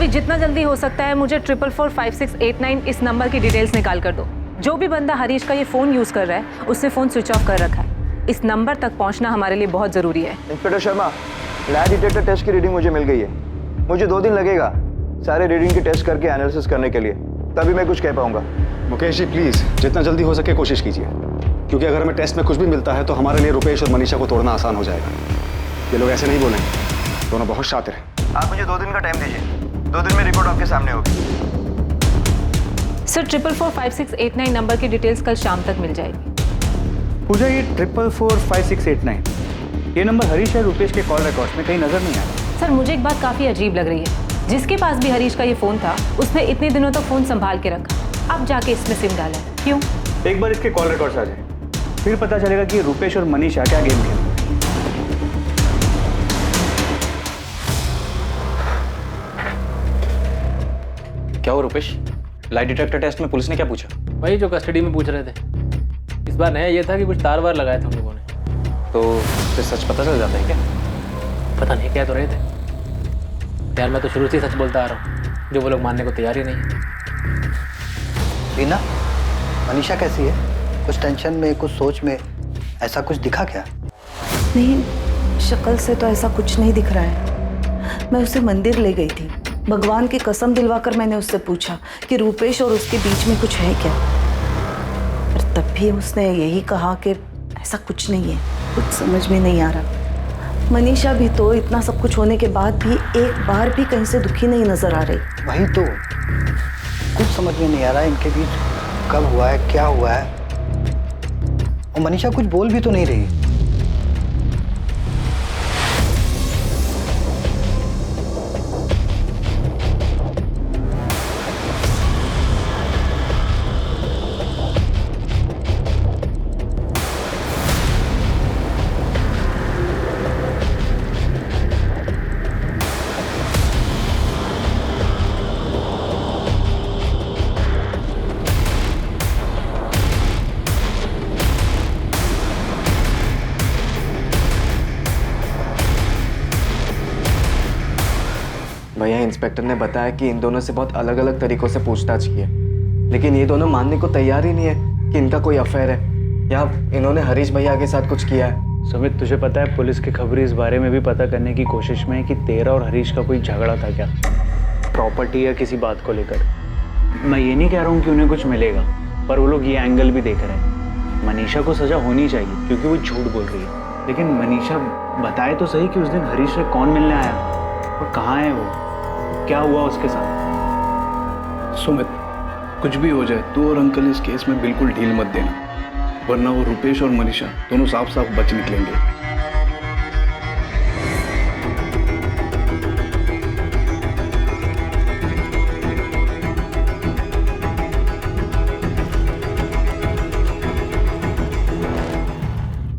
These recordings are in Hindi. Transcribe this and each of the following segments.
रवि, जितना जल्दी हो सकता है मुझे 444689 इस नंबर की डिटेल्स निकाल कर दो। जो भी बंदा हरीश का ये फोन यूज कर रहा है उसने फोन स्विच ऑफ कर रखा है। इस नंबर तक पहुंचना हमारे लिए बहुत जरूरी है। Inspector Sharma, lie detector test की रीडिंग मुझे मिल गई है। मुझे 2 दिन लगेगा सारे रीडिंग की टेस्ट करके एनालिसिस करने के लिए, तभी मैं कुछ कह पाऊंगा। मुकेश जी प्लीज जितना जल्दी हो सके कोशिश कीजिए, क्योंकि अगर हमें टेस्ट में कुछ भी मिलता है तो हमारे लिए रुपेश और मनीषा को तोड़ना आसान हो जाएगा। ये लोग ऐसे नहीं बोलेंगे, दोनों बहुत शातिर हैं। आप मुझे 2 दिन का टाइम दीजिए, 2 दिन में रिपोर्ट आपके सामने होगी। सर 444689 नंबर की डिटेल्स कल शाम तक मिल जाएगी। पूजा, ये 444689 ये नंबर हरीश या रुपेश के कॉल रिकॉर्ड्स में कहीं नजर नहीं आ रहा। सर मुझे एक बात काफी अजीब लग रही है। जिसके पास भी हरीश का ये फोन था उसने इतने दिनों तक फोन संभाल के रखा, अब जाके इसमें सिम डाला है, क्यों? एक बार इसके कॉल रिकॉर्ड्स आ जाए, फिर पता चलेगा कि रुपेश और मनीषा क्या गेम खेल। क्या हो रुपेश, लाई डिटेक्टर टेस्ट में पुलिस ने क्या पूछा? वही जो कस्टडी में पूछ रहे थे। इस बार नया ये था कि कुछ तार वार लगाए थे उन लोगों ने। तो फिर सच पता चल जाता है क्या? पता नहीं कह तो रहे थे यार, मैं तो शुरू से ही सच बोलता आ रहा हूँ, जो वो लोग मानने को तैयार ही नहीं है। रीना, मनीषा कैसी है? कुछ टेंशन में, कुछ सोच में, ऐसा कुछ दिखा क्या? नहीं, शक्ल से तो ऐसा कुछ नहीं दिख रहा है। मैं उसे मंदिर ले गई थी, भगवान की कसम दिलवाकर मैंने उससे पूछा कि रुपेश और उसके बीच में कुछ है क्या, पर तब भी उसने यही कहा कि ऐसा कुछ नहीं है। कुछ समझ में नहीं आ रहा। मनीषा भी तो इतना सब कुछ होने के बाद भी एक बार भी कहीं से दुखी नहीं नजर आ रही। वही तो, कुछ समझ में नहीं आ रहा है इनके बीच कब हुआ है, क्या हुआ है। और मनीषा कुछ बोल भी तो नहीं रही। भैया, इंस्पेक्टर ने बताया कि इन दोनों से बहुत अलग अलग तरीकों से पूछताछ की है, लेकिन ये दोनों मानने को तैयार ही नहीं है कि इनका कोई अफेयर है या इन्होंने हरीश भैया के साथ कुछ किया है। सुमित, तुझे पता है पुलिस की खबरें इस बारे में भी पता करने की कोशिश में है कि तेरा और हरीश का कोई झगड़ा था क्या, प्रॉपर्टी या किसी बात को लेकर। मैं ये नहीं कह रहा हूँ कि उन्हें कुछ मिलेगा, पर वो लोग ये एंगल भी देख रहे हैं। मनीषा को सजा होनी चाहिए क्योंकि वो झूठ बोल रही है, लेकिन मनीषा बताए तो सही कि उस दिन हरीश से कौन मिलने आया और कहाँ है वो, क्या हुआ उसके साथ। सुमित, कुछ भी हो जाए तू और अंकल इस केस में बिल्कुल ढील मत देना, वरना वो रुपेश और मनीषा दोनों साफ साफ बच निकलेंगे।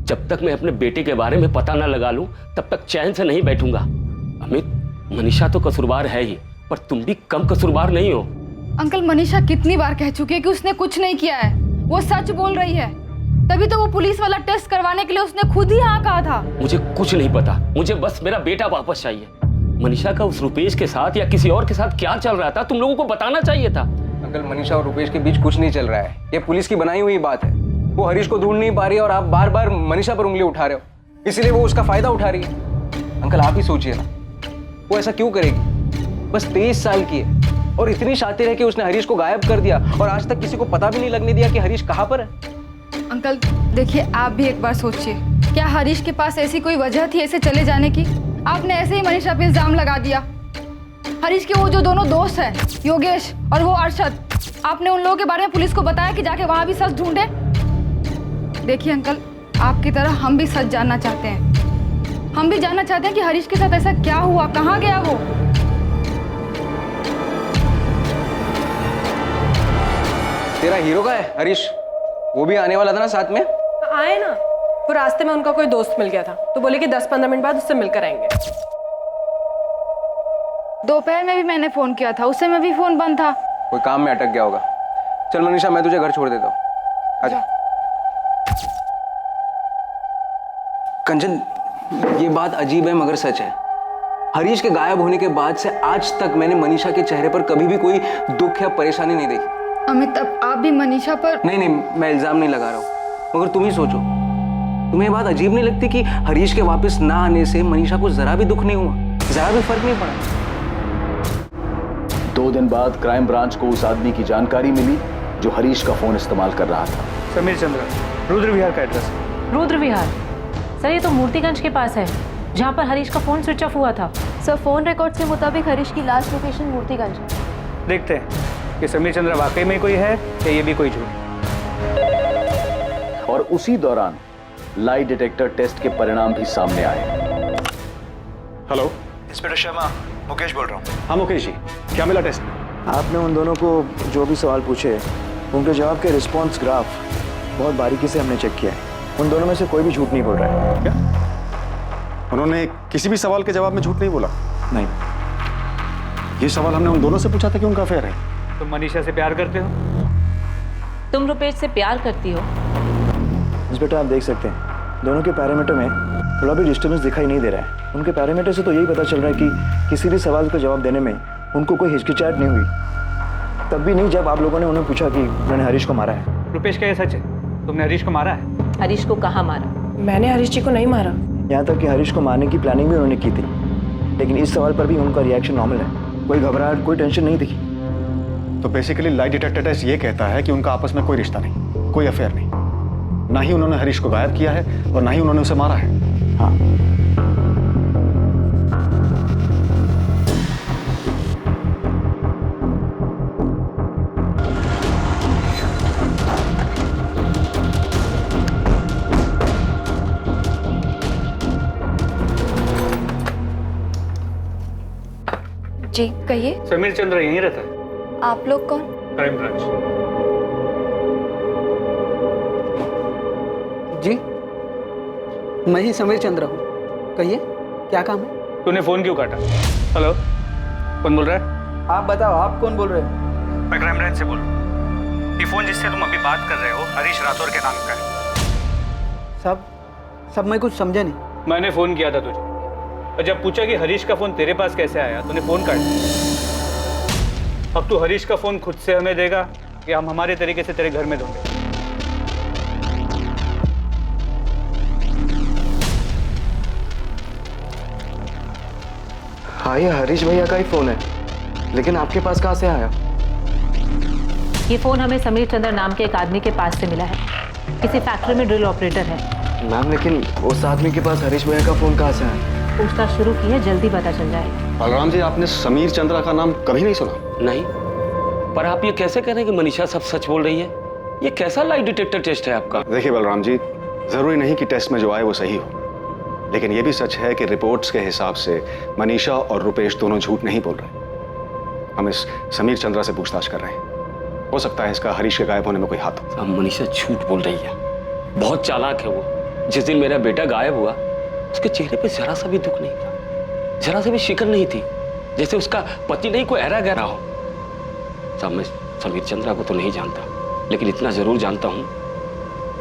जब तक मैं अपने बेटे के बारे में पता न लगा लूं तब तक चैन से नहीं बैठूंगा। अमित, मनीषा तो कसूरवार है ही, पर तुम भी कम कसूरवार नहीं हो। अंकल, मनीषा कितनी बार कह चुकी है कि उसने कुछ नहीं किया है, वो सच बोल रही है। तभी तो वो पुलिस वाला टेस्ट करवाने के लिए उसने खुद ही हाँ कहा था। मुझे कुछ नहीं पता, मुझे बस मेरा बेटा वापस चाहिए। मनीषा का उस रुपेश के साथ या किसी और के साथ क्या चल रहा था तुम लोगों को बताना चाहिए था। अंकल, मनीषा और रुपेश के बीच कुछ नहीं चल रहा है, ये पुलिस की बनाई हुई बात है। वो हरीश को ढूंढ नहीं पा रही है और आप बार बार मनीषा पर उंगली उठा रहे हो, इसीलिए वो उसका फायदा उठा रही है। अंकल, आप ही सोचिए ना, वो ऐसा क्यों करेगी? बस 23 साल की है और इतनी शातिर है कि उसने हरीश को गायब कर दिया और आज तक किसी को पता भी नहीं लगने दिया कि हरीश कहाँ पर है। अंकल देखिए, आप भी एक बार सोचिए, क्या हरीश के पास ऐसी कोई वजह थी ऐसे चले जाने की? आपने ऐसे ही मनीषा पे इल्जाम लगा दिया। हरीश के वो जो दोनों दोस्त हैं, योगेश और वो अरशद, आपने उन लोगों के बारे में पुलिस को बताया कि जाके वहां भी सच ढूंढे। देखिए अंकल, आपकी तरह हम भी सच जानना चाहते हैं। हम भी जानना चाहते हैं कि हरीश के साथ ऐसा क्या हुआ, कहाँ गया वो। तेरा हीरो का है हरीश, वो भी आने वाला था ना साथ में? आए ना, वो रास्ते में उनका कोई दोस्त मिल गया था तो बोले कि 10-15 मिनट बाद उससे मिलकर आएंगे। दोपहर में भी मैंने फोन किया था, उस समय भी फोन बंद था। कोई काम में अटक गया होगा। चल मनीषा, मैं तुझे घर छोड़ देता हूँ, आजा। कंचन, ये बात अजीब है मगर सच है। हरीश के गायब होने के बाद से आज तक मैंने मनीषा के चेहरे पर कभी भी कोई दुख या परेशानी नहीं देखी। अमित, अब आप भी मनीषा पर... नहीं, मैं इल्जाम नहीं लगा रहा हूँ, मगर तुम ही सोचो, तुम्हें ये बात अजीब नहीं लगती कि हरीश के वापस ना आने से मनीषा को जरा भी दुख नहीं हुआ, जरा भी फर्क नहीं पड़ा? 2 दिन बाद क्राइम ब्रांच को उस आदमी की जानकारी मिली जो हरीश का फोन इस्तेमाल कर रहा था। समीर चंद्रा, रुद्र विहार का एड्रेस। रुद्र विहार? सर ये तो मूर्तिगंज के पास है, जहाँ पर हरीश का फोन स्विच ऑफ हुआ था। सर फोन रिकॉर्ड के मुताबिक हरीश की लास्ट लोकेशन मूर्तिगंज है। देखते हैं कि समीर चंद्रा वाकई में कोई है या ये भी कोई झूठ। और उसी दौरान लाई डिटेक्टर टेस्ट के परिणाम भी सामने आए। हेलो, इंस्पेक्टर शर्मा, मुकेश बोल रहा हूँ। हाँ मुकेश जी, क्या मिला टेस्ट में? आपने उन दोनों को जो भी सवाल पूछे, उनके जवाब के रिस्पॉन्स ग्राफ बहुत बारीकी से हमने चेक किया है। उन दोनों में से कोई भी झूठ नहीं बोल रहा है। क्या उन्होंने किसी भी सवाल के जवाब में झूठ नहीं बोला? नहीं। ये सवाल हमने उन दोनों से पूछा था कि उनका अफेयर है। तुम मनीषा से प्यार करते हो? तुम रुपेश से प्यार करती हो? इंस्पेक्टर आप देख सकते हैं दोनों के पैरामीटर में थोड़ा भी डिस्टर्बेंस दिखाई नहीं दे रहा है। उनके पैरामीटर से तो यही पता चल रहा है कि किसी भी सवाल का जवाब देने में उनको कोई हिचकिचाहट नहीं हुई, तब भी नहीं जब आप लोगों ने उन्हें पूछा कि उन्होंने हरीश को मारा है। रुपेश, क्या ये सच है? तुमने हरीश को मारा है? हरीश को कहाँ मारा? मैंने हरीश जी को नहीं मारा। यहाँ तक कि हरीश को मारने की प्लानिंग भी उन्होंने की थी, लेकिन इस सवाल पर भी उनका रिएक्शन नॉर्मल है, कोई घबराहट, कोई टेंशन नहीं दिखी। तो बेसिकली लाई डिटेक्टर टेस्ट ये कहता है कि उनका आपस में कोई रिश्ता नहीं, कोई अफेयर नहीं, ना ही उन्होंने हरीश को गायब किया है और ना ही उन्होंने उसे मारा है। हाँ। जी कहिए। समीर चंद्रा यहीं रहता है। आप लोग कौन? Crime branch. जी मैं ही समीर चंद्रा हूँ, कहिए क्या काम है? तूने फोन क्यों काटा? हेलो, कौन बोल रहा है? आप बताओ, आप कौन बोल रहे हो? मैं क्राइम ब्रांच से बोल रहा हूँ। ये फोन जिससे तुम अभी बात कर रहे हो हरीश राठौर के नाम का है। सब मैं कुछ समझा नहीं। मैंने फोन किया था तुझे और जब पूछा कि हरीश का फोन तेरे पास कैसे आया, तूने फोन काट दिया। अब तू हरीश का फोन खुद से हमें देगा या हम हमारे तरीके से तेरे घर में ढूंढेंगे? हाँ ये हरीश भैया का ही फोन है, लेकिन आपके पास कहाँ से आया? ये फोन हमें समीर चंद्र नाम के एक आदमी के पास से मिला है, किसी फैक्ट्री में ड्रिल ऑपरेटर है। मैम लेकिन उस आदमी के पास हरीश भैया का फोन कहाँ से आया? पूछताछ शुरू की है, जल्दी पता चल जाएगा। बलराम जी, आपने समीर चंद्रा का नाम कभी नहीं सुना? नहीं, पर आप ये कैसे कह रहे हैं कि मनीषा सब सच बोल रही है? ये कैसा लाई डिटेक्टर टेस्ट है आपका? देखिए बलराम जी, जरूरी नहीं कि टेस्ट में जो आए वो सही हो, लेकिन ये भी सच है कि रिपोर्ट्स के हिसाब से मनीषा और रुपेश दोनों झूठ नहीं बोल रहे। हम इस समीर चंद्रा से पूछताछ कर रहे हैं, हो सकता है इसका हरीश के गायब होने में कोई हाथ हो। अब मनीषा झूठ बोल रही है, बहुत चालाक है वो। जिस दिन मेरा बेटा गायब हुआ उसके चेहरे पे जरा सा भी दुख नहीं था, जरा सा भी शिकन नहीं थी, जैसे उसका पति नहीं कोई ऐरा गहरा हो। साहब मैं समीर चंद्रा को तो नहीं जानता, लेकिन इतना जरूर जानता हूँ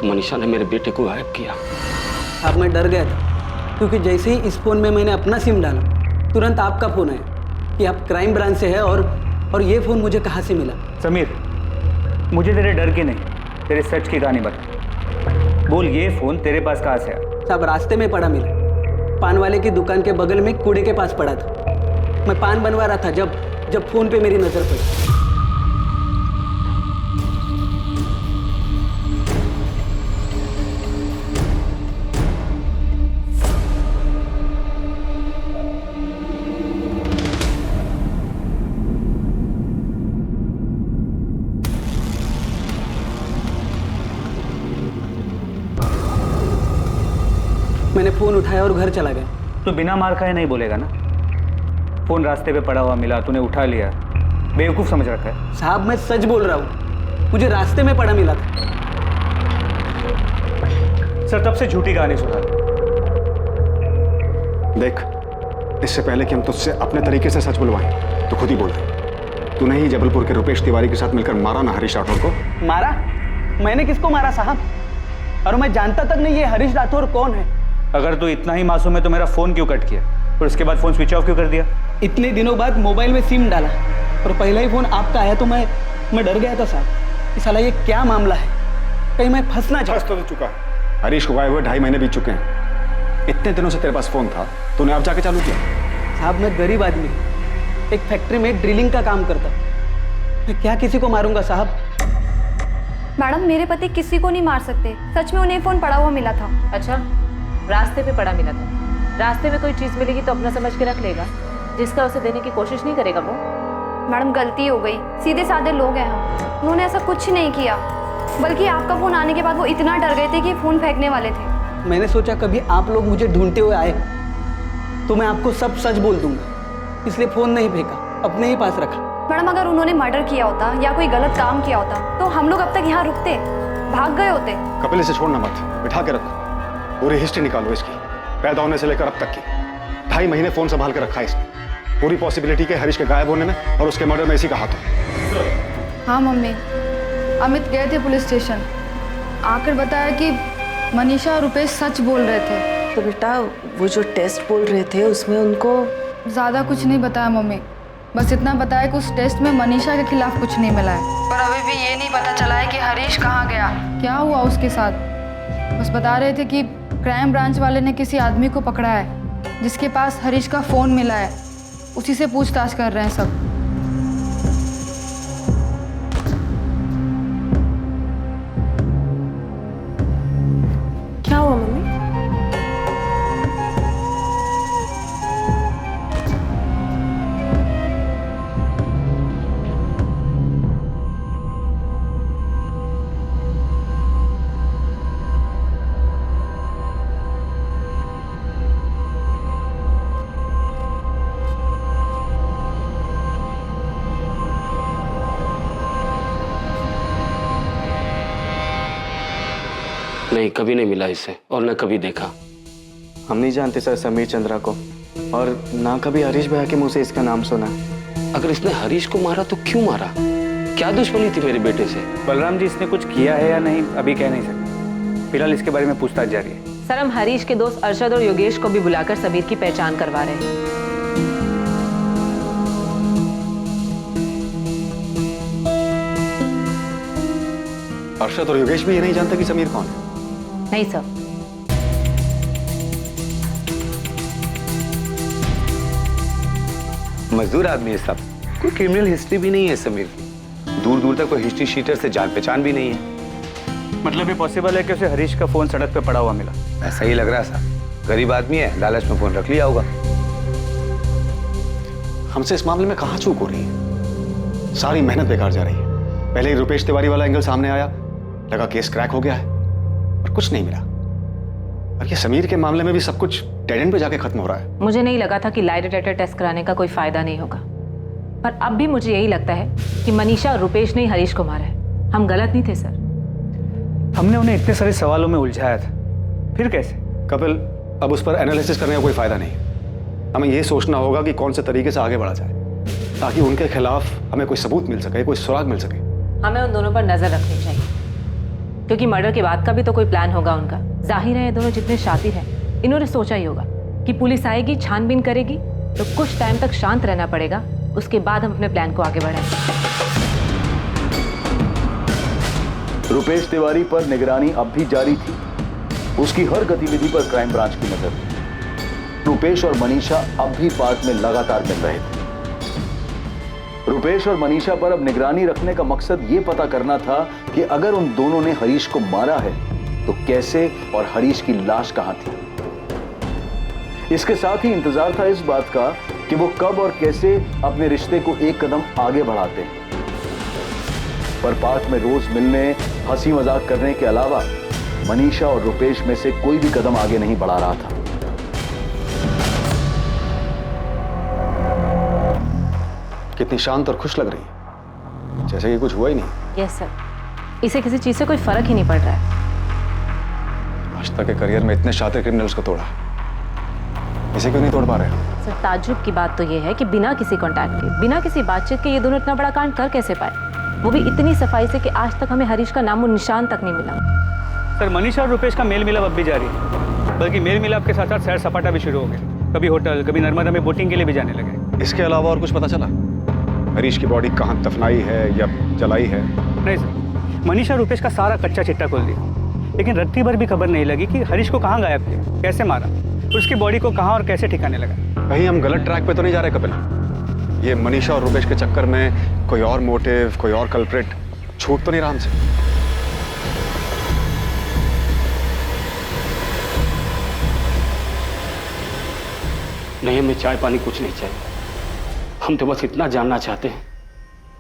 कि मनीषा ने मेरे बेटे को गायब किया। अब मैं डर गया था, क्योंकि जैसे ही इस फोन में मैंने अपना सिम डाला, तुरंत आपका फोन आया कि आप क्राइम ब्रांच से है और ये फोन मुझे कहाँ से मिला? समीर, मुझे तेरे डर की नहीं, तेरे सच की कहानी बता। बोल, ये फोन तेरे पास कहाँ से आया? साहब रास्ते में पड़ा मिला, पान वाले की दुकान के बगल में कूड़े के पास पड़ा था। मैं पान बनवा रहा था जब फोन पे मेरी नजर पड़ी। मैंने फोन उठाया और घर चला गया। तो बिना मार खाए नहीं बोलेगा ना? फोन रास्ते पे पड़ा हुआ मिला, तूने उठा लिया, बेवकूफ समझ रखा है? साहब मैं सच बोल रहा हूँ, मुझे रास्ते में पड़ा मिला था। सर तब से झूठी कहानी सुना। देख, इससे पहले कि हम तुझसे अपने तरीके से सच बुलवाएं, तो खुद ही बोल दे, तूने ही जबलपुर के रुपेश तिवारी के साथ मिलकर मारा ना हरीश राठौर को? मारा? मैंने किसको मारा साहब? और मैं जानता तक नहीं ये हरीश राठौर कौन है। अगर तू इतना ही मासूम है तो मेरा फोन क्यों कट किया? और उसके बाद फ़ोन स्विच ऑफ क्यों कर दिया? इतने दिनों बाद मोबाइल में सिम डाला और पहला ही फ़ोन आपका आया तो मैं डर गया था साहब। इस साला ये क्या मामला है, कहीं मैं फंसना चाहता। फंस तो चुका है। हरीश को गायब हुए 2.5 महीने बीत चुके हैं। इतने दिनों से तेरे पास फ़ोन था, तूने अब जाके चालू किया? साहब मैं गरीब आदमी, एक फैक्ट्री में ड्रिलिंग का काम करता, मैं क्या किसी को मारूंगा साहब? मैडम मेरे पति किसी को नहीं मार सकते, सच में उन्हें फ़ोन पड़ा हुआ मिला था। अच्छा, रास्ते पे पड़ा मिला था। रास्ते में कोई चीज़ मिलेगी तो अपना समझ के रख लेगा, जिसका उसे देने की कोशिश नहीं करेगा वो। मैडम गलती हो गई, सीधे साधे लोग हैं हम, उन्होंने ऐसा कुछ नहीं किया। बल्कि आपका फ़ोन आने के बाद वो इतना डर गए थे कि फ़ोन फेंकने वाले थे। मैंने सोचा कभी आप लोग मुझे ढूंढते हुए आए तो मैं आपको सब सच बोल दूंगा, इसलिए फ़ोन नहीं फेंका, अपने ही पास रखा। मैडम अगर उन्होंने मर्डर किया होता या कोई गलत काम किया होता तो हम लोग अब तक यहाँ रुकते, भाग गए होते। कपिल इसे छोड़ना मत, बिठा के रखो, पूरी हिस्ट्री निकालो इसकी, पैदा होने से लेकर अब तक की। 2.5 महीने फ़ोन संभाल के रखा है इसने। पूरी पॉसिबिलिटी के हरीश के गायब होने में और उसके मर्डर में इसी का हाथ हो। हाँ मम्मी, अमित गए थे पुलिस स्टेशन, आकर बताया कि मनीषा और रुपेश सच बोल रहे थे। तो बेटा वो जो टेस्ट बोल रहे थे उसमें उनको ज़्यादा कुछ नहीं बताया मम्मी, बस इतना बताया कि उस टेस्ट में मनीषा के खिलाफ कुछ नहीं मिला है। पर अभी भी ये नहीं पता चला है कि हरीश कहाँ गया, क्या हुआ उसके साथ। बस बता रहे थे कि क्राइम ब्रांच वाले ने किसी आदमी को पकड़ा है जिसके पास हरीश का फ़ोन मिला है, उसी से पूछताछ कर रहे हैं सब। क्या हुआ मम्मी? नहीं, कभी नहीं मिला इससे और न कभी देखा। हम नहीं जानते सर समीर चंद्रा को, और ना कभी हरीश भैया के मुंह से इसका नाम सुना। अगर इसने हरीश को मारा तो क्यों मारा? क्या दुश्मनी थी मेरे बेटे से? बलराम जी, इसने कुछ किया है या नहीं अभी कह नहीं सकते, फिलहाल इसके बारे में पूछताछ जारी है। सर, हम हरीश के दोस्त अरशद और योगेश को भी बुलाकर समीर की पहचान करवा रहे हैं। अरशद और योगेश भी ये नहीं जानते कि समीर कौन है? नहीं सर। मजदूर आदमी है सब, कोई क्रिमिनल हिस्ट्री भी नहीं है समीर की, दूर दूर तक कोई हिस्ट्री शीटर से जान पहचान भी नहीं है। मतलब ये पॉसिबल है कि उसे हरीश का फ़ोन सड़क पे पड़ा हुआ मिला? ऐसा ही लग रहा साहब, गरीब आदमी है, लालच में फ़ोन रख लिया होगा। हमसे इस मामले में कहाँ चूक हो रही है? सारी मेहनत बेकार जा रही है। पहले ही रुपेश तिवारी वाला एंगल सामने आया, लगा केस क्रैक हो गया है, और कुछ नहीं मिला। और ये समीर के मामले में भी सब कुछ डेड एंड पे जाके खत्म हो रहा है। मुझे नहीं लगा था कि लाई डिटेक्टर टेस्ट कराने का कोई फायदा नहीं होगा, पर अब भी मुझे यही लगता है कि मनीषा और रुपेश ने ही हरीश को मारा है। हम गलत नहीं थे सर। हमने उन्हें इतने सारे सवालों में उलझाया था, फिर कैसे? कपिल, अब उस पर एनालिसिस करने का कोई फायदा नहीं। हमें ये सोचना होगा कि कौन से तरीके से आगे बढ़ा जाए ताकि उनके खिलाफ हमें कोई सबूत मिल सके, कोई सुराग मिल सके। हमें उन दोनों पर नजर रखनी चाहिए, क्योंकि मर्डर के बाद का भी तो कोई प्लान होगा उनका। जाहिर है ये दोनों जितने शातिर हैं, इन्होंने सोचा ही होगा कि पुलिस आएगी, छानबीन करेगी, तो कुछ टाइम तक शांत रहना पड़ेगा, उसके बाद हम अपने प्लान को आगे बढ़ाएंगे। रुपेश तिवारी पर निगरानी अब भी जारी थी, उसकी हर गतिविधि पर क्राइम ब्रांच की नजर थी। रुपेश और मनीषा अब भी पार्क में लगातार मिल रहे थे। रुपेश और मनीषा पर अब निगरानी रखने का मकसद यह पता करना था कि अगर उन दोनों ने हरीश को मारा है तो कैसे, और हरीश की लाश कहां थी। इसके साथ ही इंतजार था इस बात का कि वो कब और कैसे अपने रिश्ते को एक कदम आगे बढ़ाते हैं। पर पार्क में रोज मिलने, हंसी मजाक करने के अलावा मनीषा और रुपेश में से कोई भी कदम आगे नहीं बढ़ा रहा था। कितनी शांत और खुश लग रही है, जैसे कि कुछ हुआ ही नहीं। यस सर, इसे किसी चीज से कोई फर्क ही नहीं पड़ रहा है। आज तक के करियर में इतने शातिर क्रिमिनल्स को तोड़ा, इसे क्यों नहीं तोड़ पा रहे? सर, ताज्जुब की बात तो ये है कि बिना किसी कांटेक्ट के, बिना किसी बातचीत के ये दोनों इतना बड़ा कांड कर कैसे पाए, वो भी इतनी सफाई से कि आज तक हमें हरीश का नामो निशान तक नहीं मिला। सर, मनीषा और रुपेश का मेल मिलाप अब भी जारी है, बल्कि मेल मिलाप के साथ साथ सैर सपाटा भी शुरू हो गया। कभी होटल, कभी नर्मदा में बोटिंग के लिए भी जाने लगे। इसके अलावा और कुछ पता चला? हरीश की बॉडी कहाँ दफनाई है या जलाई है? नहीं सर, मनीषा रुपेश का सारा कच्चा चिट्टा खोल दिया, लेकिन रत्ती भर भी खबर नहीं लगी कि हरीश को कहाँ गायब किया, कैसे मारा, और उसकी बॉडी को कहाँ और कैसे ठिकाने लगा। कहीं हम गलत ट्रैक पे तो नहीं जा रहे कपिल? ये मनीषा और रुपेश के चक्कर में कोई और मोटिव, कोई और कल्प्रिट छूट तो नहीं रहा हमसे? नहीं, हमें चाय पानी कुछ नहीं चाहिए। हम तो बस इतना जानना चाहते हैं,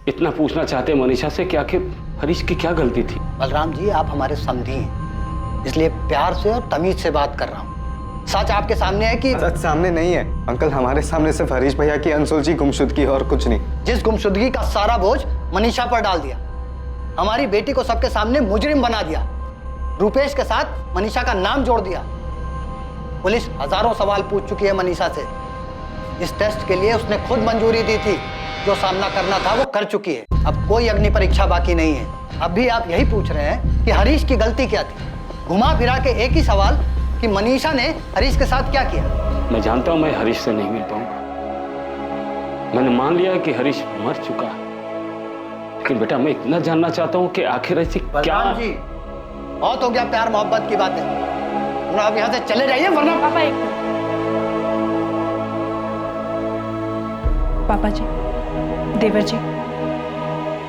इतना पूछना चाहते हैं मनीषा से कि आखिर हरीश की क्या गलती थी। बलराम जी, आप हमारे समधी हैं, इसलिए प्यार से और तमीज से बात कर रहा हूँ। सच आपके सामने है कि सच सामने नहीं है अंकल, हमारे सामने सिर्फ हरीश भैया की अनसुलझी गुमशुदगी और कुछ नहीं। जिस गुमशुदगी का सारा बोझ मनीषा पर डाल दिया, हमारी बेटी को सबके सामने मुजरिम बना दिया, रुपेश के साथ मनीषा का नाम जोड़ दिया। पुलिस हजारों सवाल पूछ चुकी है मनीषा से। इस टेस्ट के लिए उसने खुद मंजूरी दी थी, जो सामना करना था वो कर चुकी है। अब कोई अग्नि परीक्षा बाकी नहीं है। अब भी आप यही पूछ रहे हैं कि हरीश की गलती क्या थी। घुमा फिरा के एक ही सवाल कि मनीषा ने हरीश के साथ क्या किया। मैं जानता हूं मैं हरीश से नहीं मिल पाऊंगा। मैंने मान लिया कि हरीश मर चुका है, लेकिन बेटा मैं इतना जानना चाहता हूं कि आखिर ऐसी क्या। जी, बहुत हो गया प्यार मोहब्बत की बातें। आप यहाँ से चले जाइए वरना। पापा जी, देवर जी,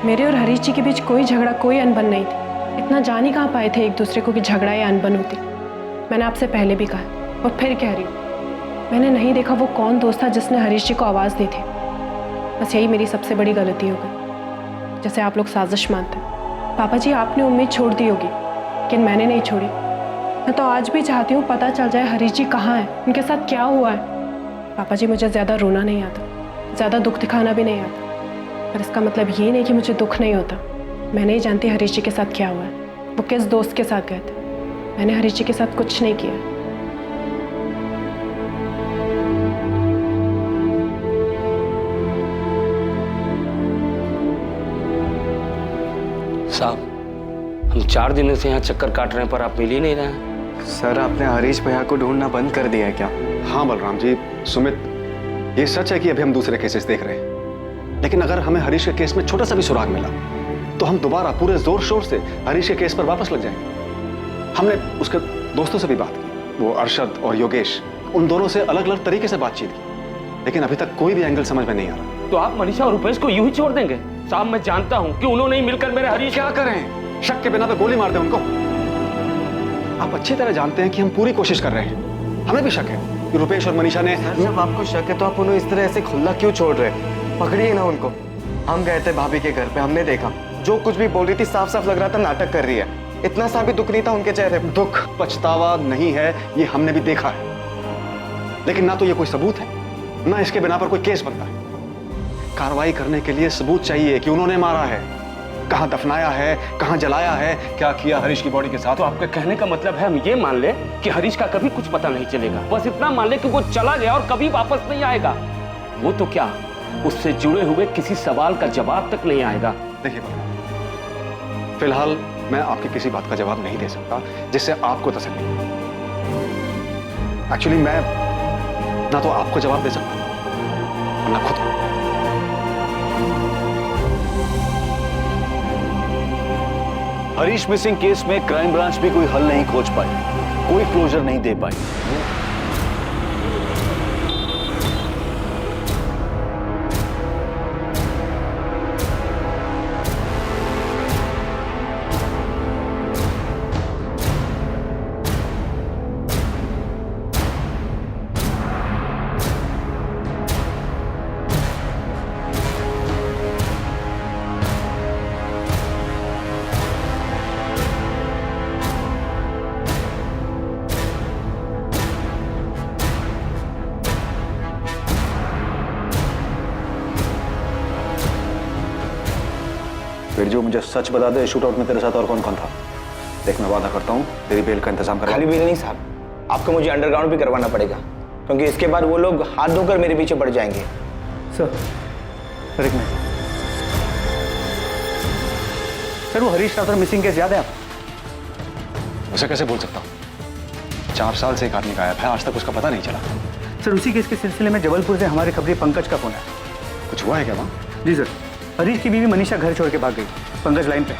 मेरे और हरीश जी के बीच कोई झगड़ा, कोई अनबन नहीं थी। इतना जान ही कहाँ पाए थे एक दूसरे को कि झगड़ा या अनबन होती। मैंने आपसे पहले भी कहा और फिर कह रही हूँ, मैंने नहीं देखा वो कौन दोस्त था जिसने हरीश जी को आवाज़ दी थी। बस यही मेरी सबसे बड़ी गलती हो गई, जैसे आप लोग साजिश मानते हैं। पापा जी, आपने उम्मीद छोड़ दी होगी, लेकिन मैंने नहीं छोड़ी। मैं तो आज भी चाहती हूँ पता चल जाए हरीश जी कहाँ हैं, उनके साथ क्या हुआ है। पापा जी, मुझे ज़्यादा रोना नहीं आता, ज़्यादा दुख दिखाना भी नहीं आता, पर इसका मतलब ये नहीं कि मुझे दुख नहीं होता। मैं नहीं जानती हरीश जी के साथ क्या हुआ है, वो किस दोस्त के साथ गए थे। मैंने हरीश जी के साथ कुछ नहीं किया। साहब, हम 4 दिनों से यहाँ चक्कर काट रहे हैं पर आप मिल ही नहीं रहे हैं। सर, आपने हरीश भैया को ढूंढना बंद कर दिया है क्या? हाँ बलराम जी, सुमित, ये सच है कि अभी हम दूसरे केसेस देख रहे हैं, लेकिन अगर हमें हरीश के केस में छोटा सा भी सुराग मिला तो हम दोबारा पूरे जोर शोर से हरीश के केस पर वापस लग जाएंगे। हमने उसके दोस्तों से भी बात की, वो अरशद और योगेश, उन दोनों से अलग अलग तरीके से बातचीत की, लेकिन अभी तक कोई भी एंगल समझ में नहीं आ रहा। तो आप मनीषा और रुपेश को यूं ही छोड़ देंगे? साहब, मैं जानता हूं कि उन्होंने ही मिलकर मेरे हरीश। क्या करें? शक के बिना पे गोली मार दें उनको? आप अच्छी तरह जानते हैं कि हम पूरी कोशिश कर रहे हैं। हमें भी शक है कि रुपेश और मनीषा ने। जब आपको शक है तो आप उन्हें इस तरह ऐसे खुला क्यों छोड़ रहे? पकड़िए ना उनको। हम गए थे भाभी के घर पे, हमने देखा जो कुछ भी बोल रही थी साफ साफ लग रहा था नाटक कर रही है। इतना सा भी दुख नहीं था उनके चेहरे पे। दुख पछतावा नहीं है, ये हमने भी देखा है, लेकिन ना तो ये कोई सबूत है, ना इसके बिना पर कोई केस बनता है। कार्रवाई करने के लिए सबूत चाहिए कि उन्होंने मारा है, कहां दफनाया है, कहां जलाया है, क्या किया हरीश की बॉडी के साथ। तो आपका कहने का मतलब है हम ये मान ले कि हरीश का कभी कुछ पता नहीं चलेगा, बस इतना मान ले कि वो चला गया और कभी वापस नहीं आएगा। वो तो क्या, उससे जुड़े हुए किसी सवाल का जवाब तक नहीं आएगा। देखिए, फिलहाल मैं आपकी किसी बात का जवाब नहीं दे सकता जिससे आपको तसल्ली हो। एक्चुअली मैं ना तो आपको जवाब दे सकता और ना खुद को। हरीश मिसिंग केस में क्राइम ब्रांच भी कोई हल नहीं खोज पाई, कोई क्लोजर नहीं दे पाई। फिर जो मुझे सच बता दे, शूटआउट में तेरे साथ और कौन कौन था। देख, मैं वादा करता हूँ तेरी बेल का इंतजाम करा। खाली बेल नहीं साहब, आपको मुझे अंडरग्राउंड भी करवाना पड़ेगा, क्योंकि इसके बाद वो लोग हाथ धोकर मेरे पीछे पड़ जाएंगे। सर एक मिनट सर, वो हरीश राठौर मिसिंग केस याद है आप? उसे कैसे भूल सकता हूँ? 4 साल से एक आदमी गायब है, आज तक उसका पता नहीं चला। सर उसी केस के सिलसिले में जबलपुर से हमारे खबरी पंकज का फोन है। कुछ हुआ है क्या वहाँ? जी सर, हरीश की बीवी मनीषा घर छोड़ के भाग गई। पंकज लाइन पे।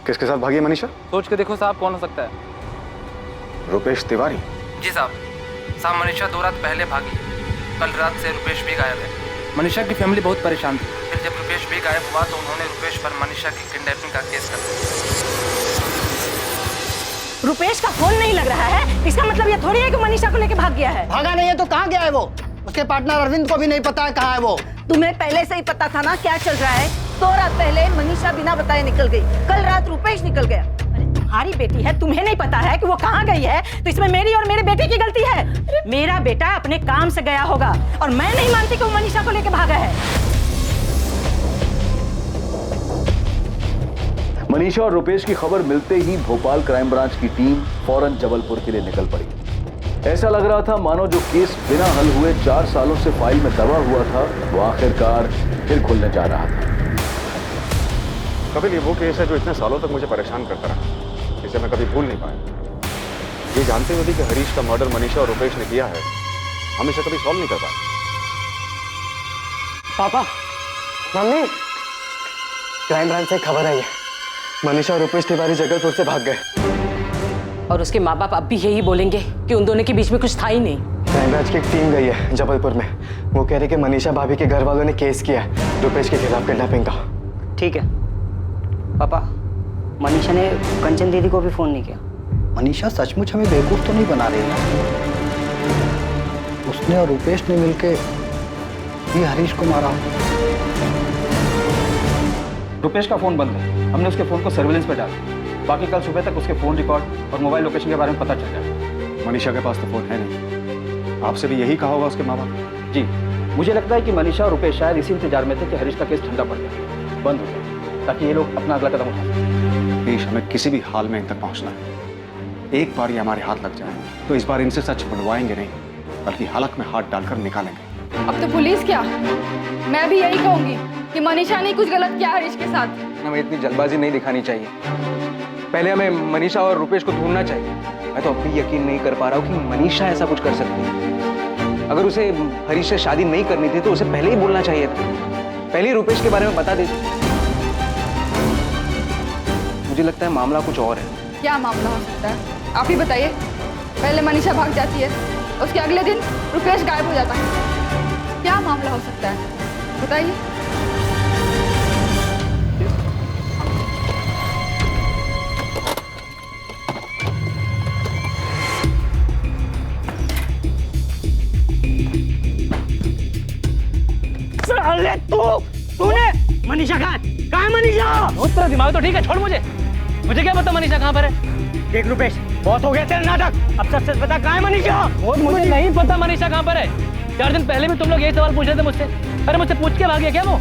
किसके साथ भागी है मनीषा? सोच के देखो साहब, कौन हो सकता है? रुपेश तिवारी? जी साहब, मनीषा 2 रात पहले भागी। कल रात से रुपेश भी गायब है। मनीषा की फैमिली बहुत परेशान थी। फिर जब रुपेश भी गायब हुआ तो उन्होंने रुपेश पर मनीषा की किडनैपिंग का केस कर दिया। रुपेश का फोन नहीं लग रहा है, इसका मतलब ये थोड़ी है कि मनीषा को लेके भाग गया है। भागा नहीं है तो कहाँ गया है वो? उसके पार्टनर अरविंद को भी नहीं पता है कहाँ है वो। तुम्हें पहले से ही पता था ना क्या चल रहा है। 2 रात पहले मनीषा बिना बताए निकल गई, कल रात रुपेश निकल गया। अरे तुम्हारी बेटी है, तुम्हें नहीं पता है कि वो कहाँ गई है, तो इसमें मेरी और मेरे बेटे की गलती है। मेरा बेटा अपने काम से गया होगा और मैं नहीं मानती कि वो मनीषा को लेके भागा है। मनीषा और रुपेश की खबर मिलते ही भोपाल क्राइम ब्रांच की टीम फौरन जबलपुर के लिए निकल पड़ी। ऐसा लग रहा था मानो जो केस बिना हल हुए 4 सालों से फाइल में दबा हुआ था वो आखिरकार फिर खुलने जा रहा था। कपिल, ये वो केस है जो इतने सालों तक मुझे परेशान करता रहा, इसे मैं कभी भूल नहीं पाया। ये जानते हुए भी कि हरीश का मर्डर मनीषा और रुपेश ने किया है, हम इसे कभी सॉल्व नहीं कर पाए। पापा, मम्मी, क्राइम ब्रांच से खबर आई है, मनीषा और रुपेश तिवारी जबलपुर से भाग गए। और उसके माँ बाप अब भी यही बोलेंगे कि उन दोनों के बीच में कुछ था ही नहीं। क्राइम ब्रांच की एक टीम गई है जबलपुर में। वो कह रहे कि मनीषा भाभी के घर वालों ने केस किया है रुपेश के खिलाफ किडनैपिंग का। ठीक है पापा, मनीषा ने कंचन दीदी को भी फोन नहीं किया। मनीषा सचमुच हमें बेवकूफ तो नहीं बना रही है। उसने और रुपेश ने मिलके ये हरीश को मारा। रुपेश का फोन बंद है, हमने उसके फोन को सर्विलेंस पे डाला। बाकी कल सुबह तक उसके फोन रिकॉर्ड और मोबाइल लोकेशन के बारे में पता चल जाएगा। मनीषा के पास तो फोन है नहीं, आपसे भी यही कहा होगा उसके माँ बाप? जी, मुझे लगता है कि मनीषा और रुपेश शायद इसी इंतजार में थे कि हरीश का केस ठंडा पड़ जाए, बंद हो जाए, ताकि ये लोग अपना अगला कदम उठा सकें। प्लीज, हमें किसी भी हाल में इन तक पहुंचना है। एक बार ये हमारे हाथ लग जाए तो इस बार इनसे सच बनवाएंगे नहीं, बल्कि हलक में हाथ डालकर निकालेंगे। अब तो पुलिस क्या, मैं भी यही कहूंगी कि मनीषा ने कुछ गलत किया हरीश के साथ। हमें इतनी जल्दबाजी नहीं दिखानी चाहिए। पहले हमें मनीषा और रुपेश को ढूंढना चाहिए। मैं तो अब भी यकीन नहीं कर पा रहा हूँ कि मनीषा ऐसा कुछ कर सकती है। अगर उसे हरीश से शादी नहीं करनी थी तो उसे पहले ही बोलना चाहिए था, पहले ही रुपेश के बारे में बता देती। मुझे लगता है मामला कुछ और है। क्या मामला हो सकता है, आप ही बताइए। पहले मनीषा भाग जाती है, उसके अगले दिन रुपेश गायब हो जाता है। क्या मामला हो सकता है, बताइए। अरे तूने मनीषा कहाँ है मनीषा? तेरा दिमाग तो ठीक है, छोड़ मुझे क्या पता मनीषा कहाँ पर है। देख रुपेश, बहुत हो गया तेरा नाटक, अब सच बता कहाँ है मनीषा? मुझे नहीं पता मनीषा कहाँ पर है। 4 दिन पहले भी तुम लोग यही सवाल पूछ रहे थे मुझसे। अरे मुझसे पूछ के भाग गया क्या वो?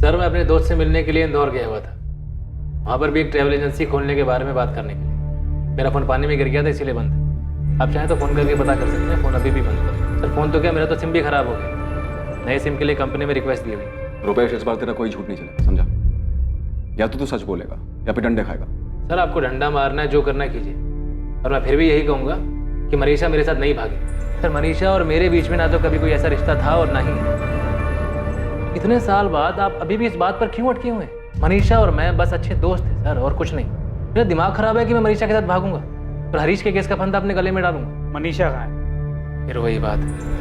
सर, मैं अपने दोस्त से मिलने के लिए इंदौर गया हुआ था। वहाँ पर भी एक ट्रैवल एजेंसी खोलने के बारे में बात करने के लिए। मेरा फोन पानी में गिर गया था, इसीलिए बंद है। आप चाहें तो फोन करके पता कर सकते हैं, फोन अभी भी बंद है। सर फोन तो क्या, मेरा तो सिम भी खराब हो गया। नए सिम के लिए कंपनी में रिक्वेस्ट दी हुई। रुपेश, इस बार तेरा कोई झूठ नहीं चलेगा, समझा? या तो तू सच बोलेगा या फिर डंडे खाएगा। सर आपको डंडा मारना है, जो करना कीजिए। और मैं फिर भी यही कहूँगा कि मनीषा मेरे साथ नहीं भागी। सर मनीषा और मेरे बीच में ना तो कभी कोई ऐसा रिश्ता था और ना ही। इतने साल बाद आप अभी भी इस बात पर क्यों अटके हुए? मनीषा और मैं बस अच्छे दोस्त थे सर, और कुछ नहीं। मेरा दिमाग खराब है कि मैं मनीषा के साथ भागूंगा और हरीश के केस का फंदा अपने गले में डालूंगा। मनीषा कहाँ है? फिर वही बात है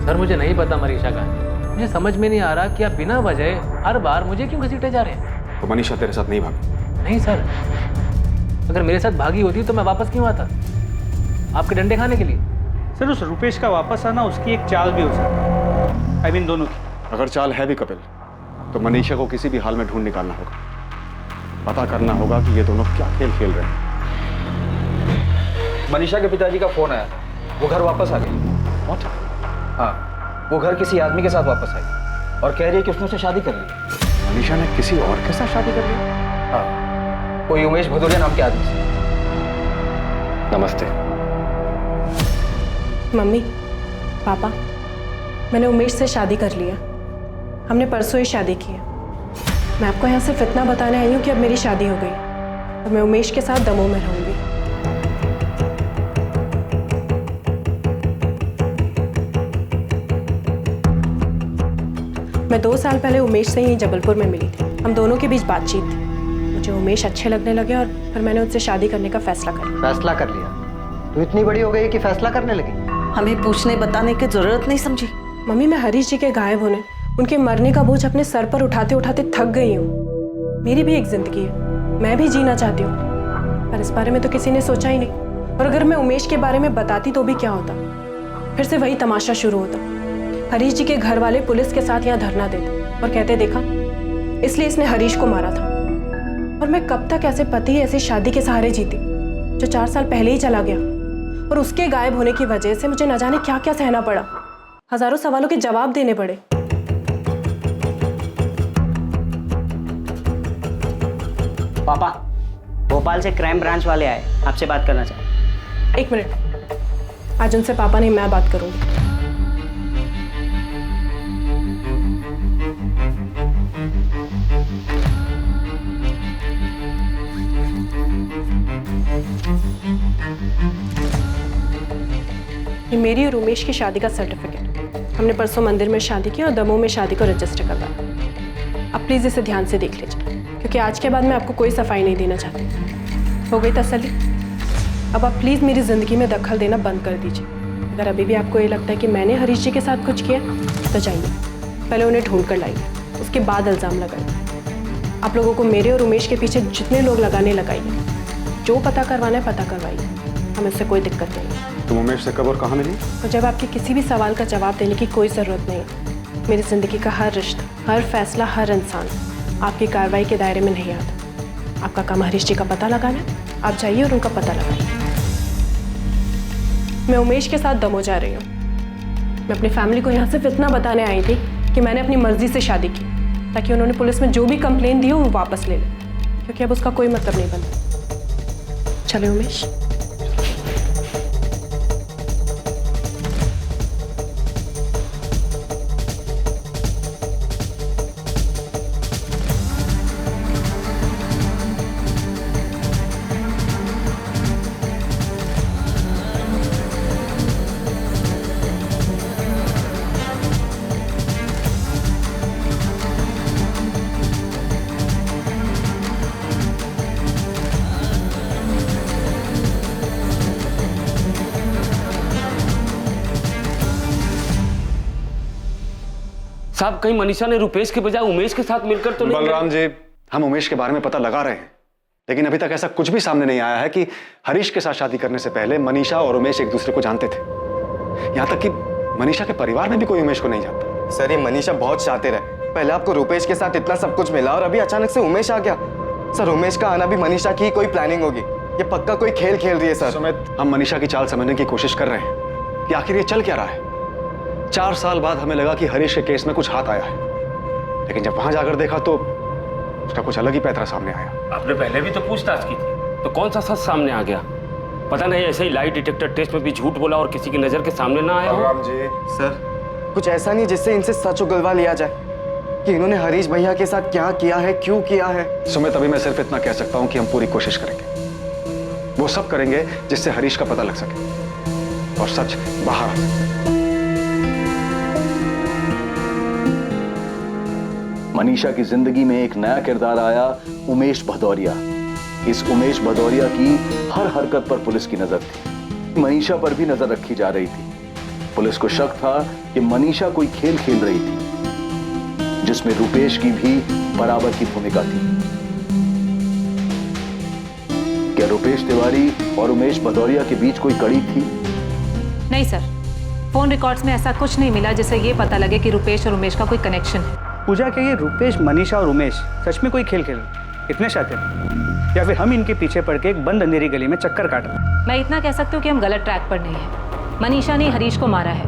सर, मुझे नहीं पता मनीषा कहाँ है। मुझे समझ में नहीं आ रहा कि आप बिना वजह हर बार मुझे क्यों घसीटे जा रहे हैं। तो मनीषा तेरे साथ नहीं भागी? नहीं सर, अगर मेरे साथ भागी होती तो मैं वापस क्यों आता आपके डंडे खाने के लिए? सर उस रुपेश का वापस आना उसकी एक चाल भी हो सकती है, दोनों की। अगर चाल है भी कपिल, तो मनीषा को किसी भी हाल में ढूंढ निकालना होगा। पता करना होगा कि ये दोनों क्या खेल खेल रहे हैं। मनीषा के पिताजी का फोन आया था, वो घर वापस आ गई। हाँ, वो घर किसी आदमी के साथ वापस आई और कह रही है कि उसने उससे शादी कर ली। मनीषा ने किसी और के साथ शादी कर ली? हाँ, कोई उमेश भदौरिया नाम के आदमी से। नमस्ते। मम्मी, पापा, मैंने उमेश से शादी कर लिया। हमने परसों ही शादी की है। मैं आपको यहाँ सिर्फ इतना बताने आई हूँ कि अब मेरी शादी हो गई। और मैं उमेश के साथ दमोह में रहूंगी। मैं 2 साल पहले उमेश से ही जबलपुर में मिली थी। हम दोनों के बीच बातचीत थी। मुझे उमेश अच्छे लगने लगे और फिर मैंने उससे शादी करने का फैसला कर लिया। फैसला कर लिया? तू इतनी बड़ी हो गई कि फैसला करने लगी? हमें पूछने बताने की जरूरत नहीं समझी। मम्मी, मैं हरीश जी के गायब होने, उनके मरने का बोझ अपने सर पर उठाते उठाते थक गई हूँ। मेरी भी एक जिंदगी है, मैं भी जीना चाहती हूँ, पर इस बारे में तो किसी ने सोचा ही नहीं। और अगर मैं उमेश के बारे में बताती तो भी क्या होता? फिर से वही तमाशा शुरू होता। हरीश जी के घर वाले पुलिस के साथ यहाँ धरना देते और कहते, देखा, इसलिए इसने हरीश को मारा था। और मैं कब तक ऐसे पति ऐसे शादी के सहारे जीती जो 4 साल पहले ही चला गया, और उसके गायब होने की वजह से मुझे न जाने क्या क्या सहना पड़ा। हजारों सवालों के जवाब देने पड़े। पापा, भोपाल से क्राइम ब्रांच वाले आए, आपसे बात करना चाहते। 1 मिनट, आज उनसे पापा नहीं, मैं बात करूंगी। ये मेरी और उमेश की शादी का सर्टिफिकेट। हमने परसों मंदिर में शादी की और दमोह में शादी को रजिस्टर करवाया। अब प्लीज़ इसे ध्यान से देख लीजिए, क्योंकि आज के बाद मैं आपको कोई सफाई नहीं देना चाहती। हो गई तसल्ली? अब आप प्लीज़ मेरी ज़िंदगी में दखल देना बंद कर दीजिए। अगर अभी भी आपको ये लगता है कि मैंने हरीश जी के साथ कुछ किया तो जाइए, पहले उन्हें ढूंढ कर लाइए, उसके बाद इल्ज़ाम लगाइए। आप लोगों को मेरे और उमेश के पीछे जितने लोग लगाने लगाइए, जो पता करवाना है पता करवाइए, हमें उससे कोई दिक्कत नहीं है। तुम उमेश से कब और कहाँ मिली? और जब आपके किसी भी सवाल का जवाब देने की कोई ज़रूरत नहीं है। मेरी ज़िंदगी का हर रिश्ता, हर फैसला, हर इंसान आपकी कार्रवाई के दायरे में नहीं आता। आपका काम हरीश जी का पता लगाना है, आप जाइए और उनका पता लगाइए। मैं उमेश के साथ दमोह जा रही हूँ। मैं अपनी फैमिली को यहाँ सिर्फ इतना बताने आई थी कि मैंने अपनी मर्जी से शादी की, ताकि उन्होंने पुलिस में जो भी कंप्लेन दी हो वो वापस ले लें, क्योंकि अब उसका कोई मतलब नहीं बनता। चले उमेश। साहब, कहीं मनीषा ने रुपेश के बजाय उमेश के साथ मिलकर तो नहीं? बलराम जी, हम उमेश के बारे में पता लगा रहे हैं, लेकिन अभी तक ऐसा कुछ भी सामने नहीं आया है कि हरीश के साथ शादी करने से पहले मनीषा और उमेश एक दूसरे को जानते थे। यहां तक कि मनीषा के परिवार में भी कोई उमेश को नहीं जानता। सर, ये मनीषा बहुत शातिर है। पहले आपको रुपेश के साथ इतना सब कुछ मिला और अभी अचानक से उमेश आ गया। सर, उमेश का आना भी मनीषा की कोई प्लानिंग होगी। ये पक्का कोई खेल खेल रही है सर। सुमित, हम मनीषा की चाल समझने की कोशिश कर रहे हैं कि आखिर ये चल क्या रहा है। 4 साल बाद हमें लगा कि हरीश के केस में कुछ हाथ आया है, लेकिन जब वहां जाकर देखा तो उसका कुछ अलग ही पैतरा सामने आया। आपने पहले भी तो पूछताछ की थी, तो कौन सा सच सामने आ गया? पता नहीं ऐसे ही लाई डिटेक्टर टेस्ट में भी झूठ बोला और किसी की नजर के सामने ना आया। बलराम जी, सर, कुछ ऐसा नहीं जिससे इनसे सच उगलवा लिया जाए कि इन्होंने हरीश भैया के साथ क्या किया है, क्यों किया है। सुमित, अभी मैं सिर्फ इतना कह सकता हूं कि हम पूरी कोशिश करेंगे, वो सब करेंगे जिससे हरीश का पता लग सके और सच बाहर आ सके। मनीषा की जिंदगी में एक नया किरदार आया, उमेश भदौरिया। इस उमेश भदौरिया की हर हरकत पर पुलिस की नजर थी। मनीषा पर भी नजर रखी जा रही थी। पुलिस को शक था कि मनीषा कोई खेल खेल रही थी, जिसमें रुपेश की भी बराबर की भूमिका थी। क्या रुपेश तिवारी और उमेश भदौरिया के बीच कोई कड़ी थी? नहीं सर, फोन रिकॉर्ड्स में ऐसा कुछ नहीं मिला जिससे ये पता लगे कि रुपेश और उमेश का कोई कनेक्शन है। पूजा, के ये रुपेश, मनीषा और उमेश सच में कोई खेल खेल रहे, इतने शातिर, या फिर हम इनके पीछे पड़ के एक बंद अंधेरी गली में चक्कर काट रहे? मैं इतना कह सकती हूँ कि हम गलत ट्रैक पर नहीं है। मनीषा ने हरीश को मारा है,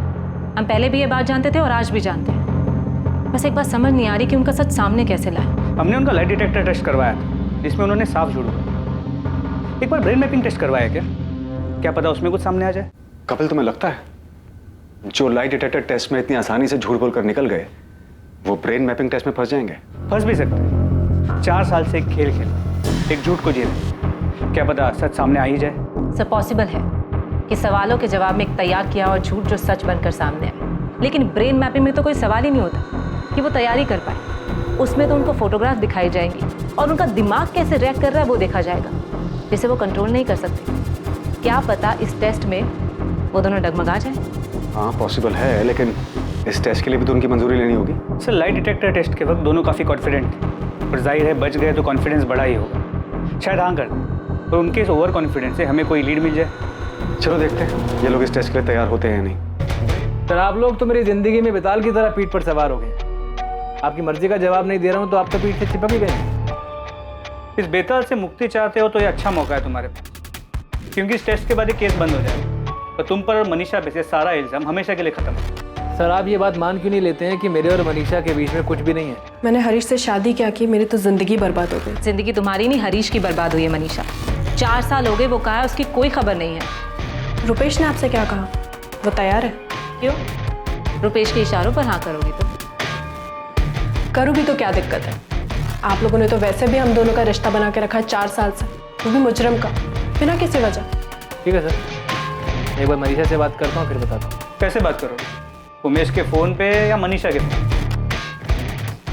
हम पहले भी ये बात जानते थे और आज भी जानते हैं। बस एक बात समझ नहीं आ रही कि उनका सच सामने कैसे लाए। हमने उनका लाइट डिटेक्टर टेस्ट करवाया था, जिसमें उन्होंने साफ झूठ बोला। एक बार ब्रेन मैपिंग टेस्ट करवाया क्या पता उसमें कुछ सामने आ जाए। कपिल, तुम्हें लगता है जो लाइट डिटेक्टर टेस्ट में इतनी आसानी से झूठ बोलकर निकल गए, वो ब्रेन मैपिंग टेस्ट में फंस जाएंगे? फंस भी सकते हैं। 4 साल से एक खेल खेल, एक झूठ को जी रहे। क्या पता सच सामने आ ही जाए। सर पॉसिबल है कि सवालों के जवाब में एक तैयार किया और झूठ जो सच बनकर सामने आए, लेकिन ब्रेन मैपिंग में तो कोई सवाल ही नहीं होता कि वो तैयारी कर पाए। उसमें तो उनको फोटोग्राफ दिखाई जाएंगी और उनका दिमाग कैसे रिएक्ट कर रहा है वो देखा जाएगा, जिसे वो कंट्रोल नहीं कर सकते। क्या पता इस टेस्ट में वो दोनों डगमगा जाए। हाँ पॉसिबल है, लेकिन इस टेस्ट के लिए भी तो उनकी मंजूरी लेनी होगी। सर लाइट डिटेक्टर टेस्ट के वक्त दोनों काफ़ी कॉन्फिडेंट थे और जाहिर है बच गए तो कॉन्फिडेंस बढ़ा ही होगा। शायद हाँ कर दें और उनके इस ओवर कॉन्फिडेंस से हमें कोई लीड मिल जाए। चलो देखते हैं ये लोग इस टेस्ट के लिए तैयार होते हैं या नहीं। सर आप लोग तो मेरी जिंदगी में बेताल की तरह पीठ पर सवार हो गए। आपकी मर्जी का जवाब नहीं दे रहा हूँ तो आप तो पीठ से चिपक ही गए। इस बेताल से मुक्ति चाहते हो तो ये अच्छा मौका है तुम्हारे पास, क्योंकि इस टेस्ट के बाद ये केस बंद हो जाएगा और तुम पर और मनीषा पे से सारा इल्ज़ाम हमेशा के लिए खत्म है। सर आप ये बात मान क्यों नहीं लेते हैं कि मेरे और मनीषा के बीच में कुछ भी नहीं है? मैंने हरीश से शादी क्या की, मेरी तो जिंदगी बर्बाद हो गई। जिंदगी तुम्हारी नहीं, हरीश की बर्बाद हुई है मनीषा। 4 साल हो गए, वो कहा है उसकी कोई खबर नहीं है। रुपेश ने आपसे क्या कहा? वो तैयार है? क्यों? रुपेश के इशारों पर हाँ करोगी तो? करूँ भी तो क्या दिक्कत है? आप लोगों ने तो वैसे भी हम दोनों का रिश्ता बना के रखा है 4 साल से, वो भी मुजरम का, बिना किसी वजह। ठीक है सर, एक बार मनीषा से बात करता हूँ फिर बताता हूँ। कैसे बात करो? उमेश के फ़ोन पे या मनीषा के फ़ोन?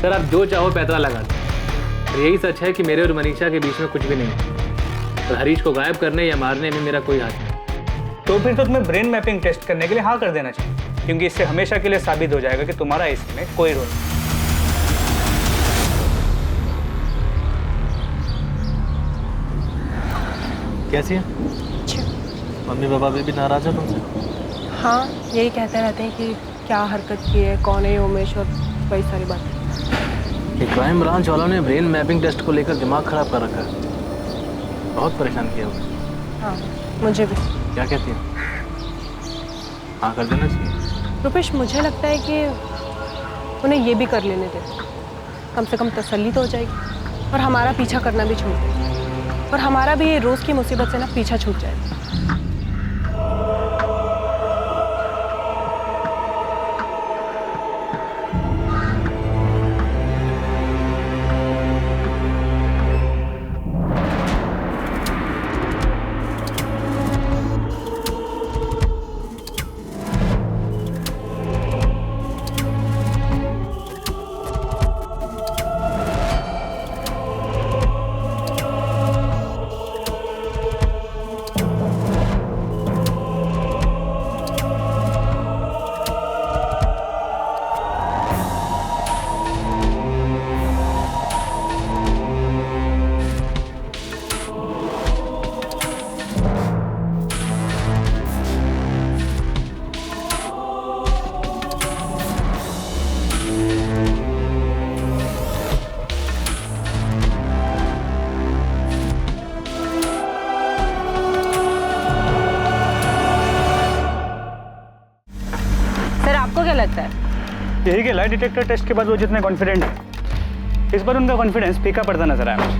सर आप जो चाहो पैतरा लगा दो। यही सच है कि मेरे और मनीषा के बीच में कुछ भी नहीं है और हरीश को गायब करने या मारने में मेरा कोई हाथ नहीं। तो फिर तो तुम्हें ब्रेन मैपिंग टेस्ट करने के लिए हाँ कर देना चाहिए, क्योंकि इससे हमेशा के लिए साबित हो जाएगा कि तुम्हारा इसमें कोई रोल नहीं। कैसी है? मम्मी पापा भी नाराज है तुमसे? हाँ, यही कहते रहते हैं कि क्या हरकत की है, कौन है उमेश, और वही सारी बातें। कि क्राइम ब्रांच वालों ने ब्रेन मैपिंग टेस्ट को लेकर दिमाग खराब कर रखा है, बहुत परेशान किया हुआ। हाँ मुझे भी। क्या कहती है? हाँ कर देना चाहिए। रुपेश मुझे लगता है कि उन्हें ये भी कर लेने दे, कम से कम तसल्ली तो हो जाएगी और हमारा पीछा करना भी छूट जाएगा और हमारा भी ये रोज़ की मुसीबत से ना पीछा छूट जाएगा। लगता है यही कि लाइट डिटेक्टर टेस्ट के बाद वो जितने कॉन्फिडेंट है, इस बार उनका कॉन्फिडेंस फीका पड़ता नजर आया मुझे।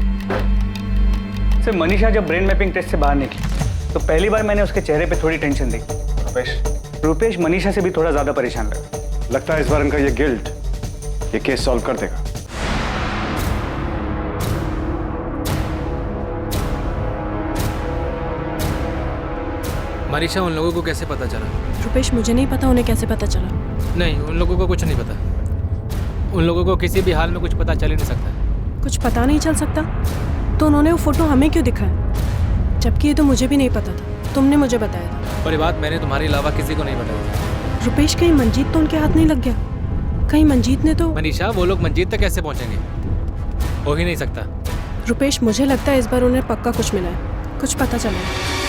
सिर्फ मनीषा जब ब्रेन मैपिंग टेस्ट से बाहर निकली तो पहली बार मैंने उसके चेहरे पे थोड़ी टेंशन देखी। रुपेश मनीषा से भी थोड़ा ज्यादा परेशान लगा। लगता है इस बार इनका ये गिल्ट ये केस सॉल्व कर देगा। मनीषा, उन लोगों को कैसे पता चला? रुपेश मुझे नहीं पता उन्हें कैसे पता चला। नहीं, उन लोगों को कुछ नहीं पता। उन लोगों को किसी भी हाल में कुछ पता चल ही नहीं सकता। कुछ पता नहीं चल सकता तो उन्होंने वो फोटो हमें क्यों दिखाया, जबकि ये तो मुझे भी नहीं पता था, तुमने मुझे बताया था। और ये बात मैंने तुम्हारे अलावा किसी को नहीं बताई। रुपेश कहीं मंजीत तो उनके हाथ नहीं लग गया? कहीं मंजीत ने तो। मनीषा, वो लोग मंजीत तक कैसे पहुंचेंगे? हो ही नहीं सकता। रुपेश मुझे लगता है इस बार उन्हें पक्का कुछ मिला है, कुछ पता चला है।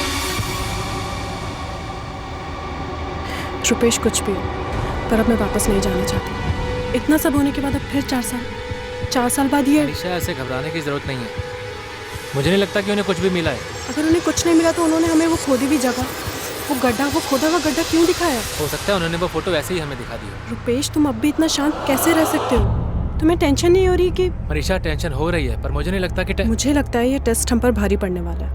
रुपेश कुछ भी हो, पर अब मैं वापस नहीं जाना चाहती। इतना सब होने के बाद अब फिर 4 साल बाद ये। मनीषा, ऐसे घबराने की जरूरत नहीं है। मुझे नहीं लगता कि उन्हें कुछ भी मिला है। अगर उन्हें कुछ नहीं मिला तो उन्होंने हमें वो खोदी भी जगह, वो गड्ढा, वो खोदा हुआ गड्ढा क्यों दिखाया? हो सकता है उन्होंने वो फोटो वैसे ही हमें दिखा दी हो। रुपेश, तुम अब भी इतना शांत कैसे रह सकते हो? तुम्हें टेंशन नहीं हो रही कि? मनीषा, टेंशन हो रही है, पर मुझे नहीं लगता कि मुझे लगता है ये टेस्ट हम पर भारी पड़ने वाला है।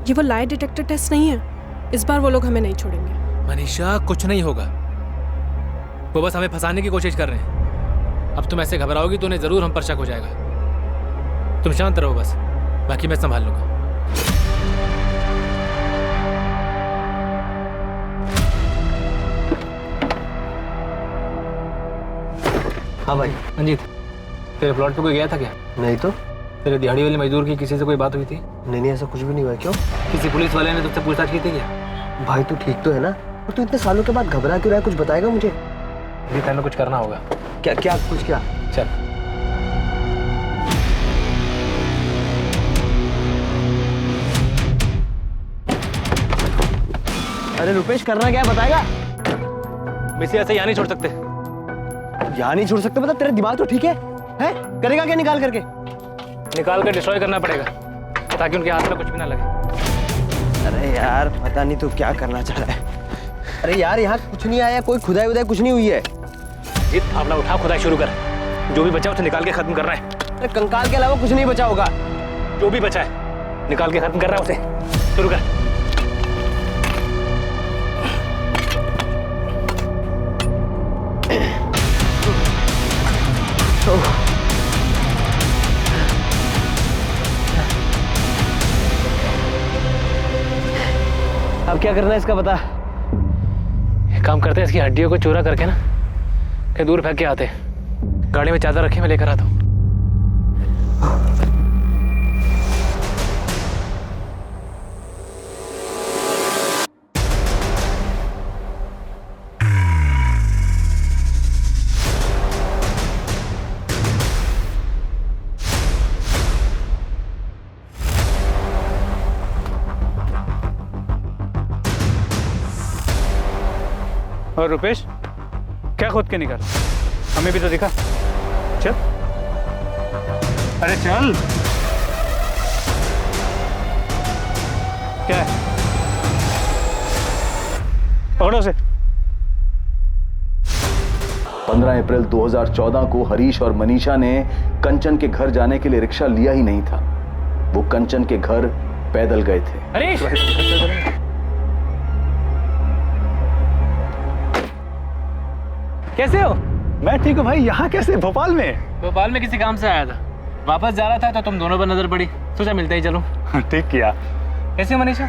ये वो लाइट डिटेक्टर टेस्ट नहीं है। इस बार वो लोग हमें नहीं छोड़ेंगे। मनीषा, कुछ नहीं होगा। वो बस हमें फंसाने की कोशिश कर रहे हैं। अब तुम ऐसे घबराओगी तो उन्हें जरूर हम पर शक हो जाएगा। तुम शांत रहो बस, बाकी मैं संभाल लूंगा। हाँ भाई। मंजीत, तेरे प्लॉट पे कोई गया था क्या? नहीं तो। तेरे दिहाड़ी वाले मजदूर की किसी से कोई बात हुई थी? नहीं, ऐसा कुछ भी नहीं हुआ। क्यों? किसी पुलिस वाले ने तुझसे पूछताछ की थी क्या? भाई तू ठीक तो है ना? और तू इतने सालों के बाद घबरा क्यों रहा है? कुछ बताएगा मुझे? अभी हमें कुछ करना होगा। क्या क्या कुछ क्या? चल। अरे रुपेश, करना क्या है बताएगा? मिसी ऐसे यहाँ नहीं छोड़ सकते। यहाँ नहीं छोड़ सकते मतलब तेरा दिमाग तो ठीक है? हैं? करेगा क्या निकाल करके? निकाल कर डिस्ट्रॉय करना पड़ेगा ताकि उनके हाथ में कुछ भी ना लगे। अरे यार पता नहीं तू क्या करना चाह रहा है। अरे यार यहाँ कुछ नहीं आया, कोई खुदाई उदाई कुछ नहीं हुई है। जीत, अपना उठा, खुदाई शुरू कर। जो भी बचा उसे निकाल के खत्म करना है। अरे कंकाल के अलावा कुछ नहीं बचा होगा। जो भी बचा है निकाल के खत्म कर रहा है उसे। शुरू कर। अब क्या करना है इसका बता। एक काम करते हैं, इसकी हड्डियों को चूरा करके ना कहीं दूर फेंक के आते हैं। गाड़ी में चादर रखी, मैं लेकर आता हूँ। और रुपेश, क्या खोद के निकाल? हमें भी तो दिखा। चल, अरे चल। क्या है? पकड़ो उसे। 15 अप्रैल 2014 को हरीश और मनीषा ने कंचन के घर जाने के लिए रिक्शा लिया ही नहीं था। वो कंचन के घर पैदल गए थे। हरीश! कैसे हो? मैं ठीक हूँ भाई। यहाँ कैसे? भोपाल में? भोपाल में किसी काम से आया था, वापस जा रहा था तो तुम दोनों पर नजर पड़ी, सोचा मिलते ही चलो। ठीक किया। कैसे हो मनीषा?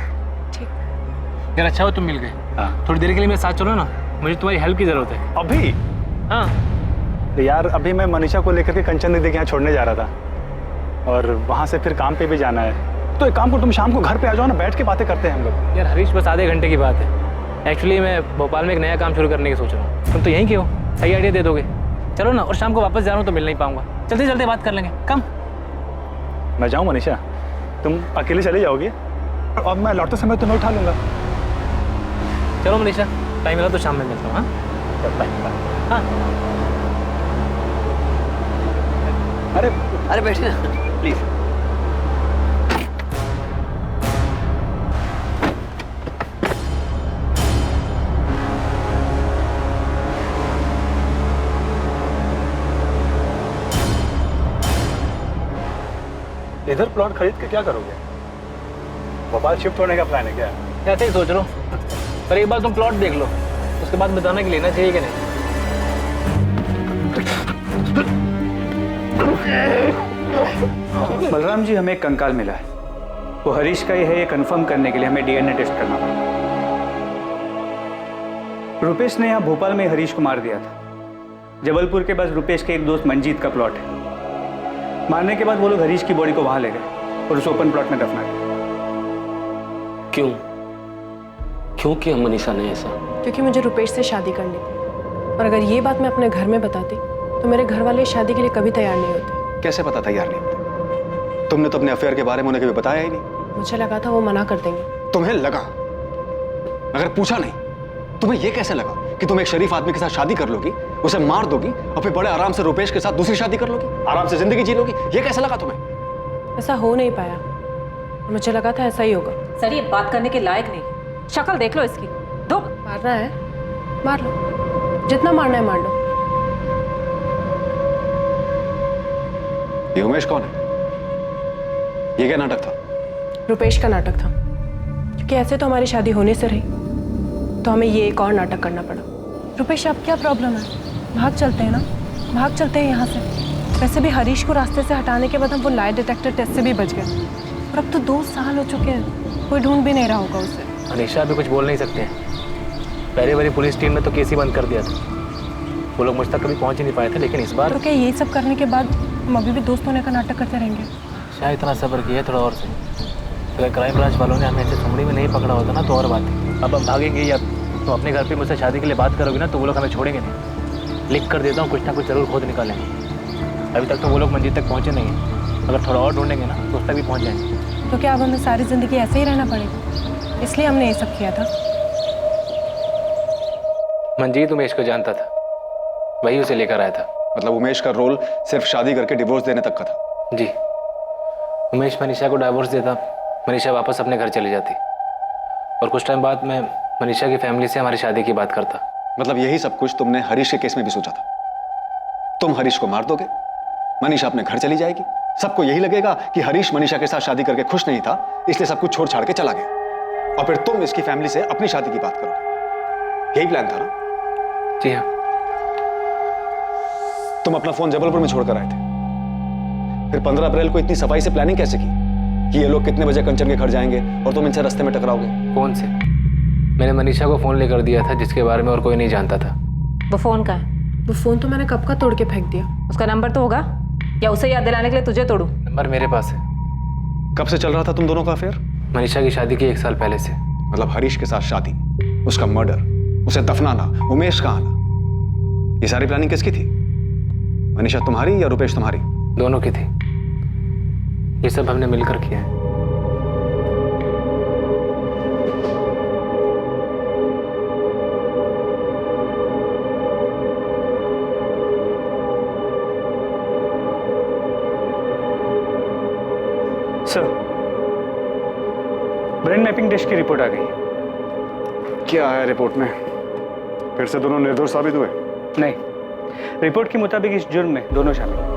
ठीक। यार अच्छा हो तुम मिल गए। हाँ। थोड़ी देर के लिए मेरे साथ चलो ना, मुझे तुम्हारी हेल्प की जरूरत है। अभी? हाँ। तो यार अभी मैं मनीषा को लेकर के कंचन दीदी के यहाँ छोड़ने जा रहा था और वहाँ से फिर काम पे भी जाना है। तो एक काम करो, तुम शाम को घर पे आ जाओ ना, बैठ के बातें करते हैं हम लोग। यार हरीश, बस आधे घंटे की बात है। एक्चुअली मैं भोपाल में एक नया काम शुरू करने की सोच रहा हूँ। तुम तो यहीं के हो, सही आइडिया दे दोगे। चलो ना, और शाम को वापस जा रहा हूँ तो मिल नहीं पाऊंगा। जल्दी जल्दी बात कर लेंगे। कम। मैं जाऊँ मनीषा? तुम अकेले चले जाओगे और मैं लौटते समय तुम्हें उठा लूंगा। चलो मनीषा, टाइम मिला तो शाम में मिलता हूँ। हाँ बाय बाय। हाँ अरे बैठे ना प्लीज। इधर प्लॉट खरीद के क्या करोगे? भोपाल शिफ्ट होने का प्लान है क्या? ऐसे ही सोच रहा हूँ, पर एक बार तुम प्लॉट देख लो, उसके बाद बताना कि लेना चाहिए कि नहीं। बलराम जी, हमें एक कंकाल मिला है। वो हरीश का ही है, ये कंफर्म करने के लिए हमें डीएनए टेस्ट करना पड़ा। रुपेश ने यहाँ भोपाल में हरीश को मार दिया था। जबलपुर के पास रुपेश के एक दोस्त मंजीत का प्लॉट है। मारने के बाद वो लोग हरीश की बॉडी को वहां ले गए और उस ओपन प्लॉट में दफना दिया। क्यों? क्यों किया मनीषा ने ऐसा? क्योंकि मुझे रुपेश से शादी करनी थी, और अगर ये बात मैं अपने घर में बताती तो मेरे घर वाले शादी के लिए कभी तैयार नहीं होते। कैसे पता तैयार नहीं होते? तुमने तो अपने अफेयर के बारे में उन्हें कभी बताया ही नहीं। मुझे लगा था वो मना कर देंगे। तुम्हें लगा? अगर पूछा नहीं, तुम्हें यह कैसे लगा कि तुम एक शरीफ आदमी के साथ शादी कर लोगी, उसे मार दोगी और फिर बड़े आराम से रुपेश के साथ दूसरी शादी कर लोगी, आराम से जिंदगी जी लोगी? ये कैसे लगा तुम्हें? ऐसा हो नहीं पाया, मुझे लगा था ऐसा ही होगा। सर ये बात करने के लायक नहीं, शक्ल देख लो इसकी। दो मारना है मार लो, जितना मारना है मार लो। ये उमेश कौन है? ये क्या नाटक था? रुपेश का नाटक था, क्योंकि ऐसे तो हमारी शादी होने से रही, तो हमें ये एक और नाटक करना पड़ा। रुपेश, अब क्या प्रॉब्लम है? भाग चलते हैं ना, भाग चलते हैं यहाँ से। वैसे भी हरीश को रास्ते से हटाने के बाद हम वो लाई डिटेक्टर टेस्ट से भी बच गए, और अब तो 2 साल हो चुके हैं, कोई ढूंढ भी नहीं रहा होगा उसे। मनीषा भी कुछ बोल नहीं सकते हैं, पहले वाली पुलिस टीम ने तो केस ही बंद कर दिया था। वो लोग मुझ तक कभी पहुंच ही नहीं पाए थे, लेकिन इस बार तो क्या ये सब करने के बाद हम अभी भी दोस्त होने का नाटक करते रहेंगे? शायद इतना सब्र किया है थोड़ा और से। अगर क्राइम ब्रांच वालों ने हमें ऐसे सुमड़ी में नहीं पकड़ा होता ना तो और बात है। अब हम भागेंगे या तुम अपने घर पे मुझसे शादी के लिए बात करोगे ना तो वो लोग हमें छोड़ेंगे नहीं। लिख कर देता हूँ, कुछ ना कुछ जरूर खोद निकालेंगे। अभी तक तो वो लोग मंजिल तक पहुँचे नहीं हैं, अगर थोड़ा और ढूंढेंगे ना तो उस तक भी पहुँच जाएंगे। तो क्या अब हमें सारी ज़िंदगी ऐसे ही रहना पड़ेगा? इसलिए हमने ये सब किया था। मंजीत उमेश को जानता था, वही उसे लेकर आया था। मतलब उमेश का रोल सिर्फ शादी करके डिवोर्स देने तक का था? जी। उमेश मनीषा को डाइवोर्स देता, मनीषा वापस अपने घर चली जाती और कुछ टाइम बाद मैं मनीषा की फैमिली से हमारी शादी की बात करता। मतलब यही सब कुछ तुमने हरीश के केस में भी सोचा था? तुम हरीश को मार दोगे, मनीषा अपने घर चली जाएगी, सबको यही लगेगा कि हरीश मनीषा के साथ शादी करके खुश नहीं था, इसलिए सब कुछ छोड़ छाड़ के चला गया, और फिर तुम इसकी फैमिली से अपनी शादी की बात करोगे। यही प्लान था ना? जी हाँ। तुम अपना फोन जबलपुर में छोड़कर आए थे, फिर 15 अप्रैल को इतनी सफाई से प्लानिंग कैसे की कि ये लोग कितने बजे कंचन के घर जाएंगे और तुम इनसे रास्ते में टकराओगे? फोन से मैंने मनीषा को फोन लेकर दिया था जिसके बारे में और कोई नहीं जानता था। वो फोन का है? वो फोन तो मैंने कब का तोड़ के फेंक दिया। उसका नंबर तो होगा, या उसे याद दिलाने के लिए तुझे तोड़ू? नंबर मेरे पास है। कब से चल रहा था तुम दोनों का अफेयर? मनीषा की शादी की 1 साल पहले से। मतलब हरीश के साथ शादी, उसका मर्डर, उसे दफनाना, उमेश का आना, ये सारी प्लानिंग किसकी थी? मनीषा तुम्हारी या रुपेश तुम्हारी? दोनों की थी। ये सब हमने मिलकर किया है। सर, ब्रेन मैपिंग टेस्ट की रिपोर्ट आ गई। क्या है रिपोर्ट में? फिर से दोनों निर्दोष साबित हुए? नहीं, रिपोर्ट के मुताबिक इस जुर्म में दोनों शामिल।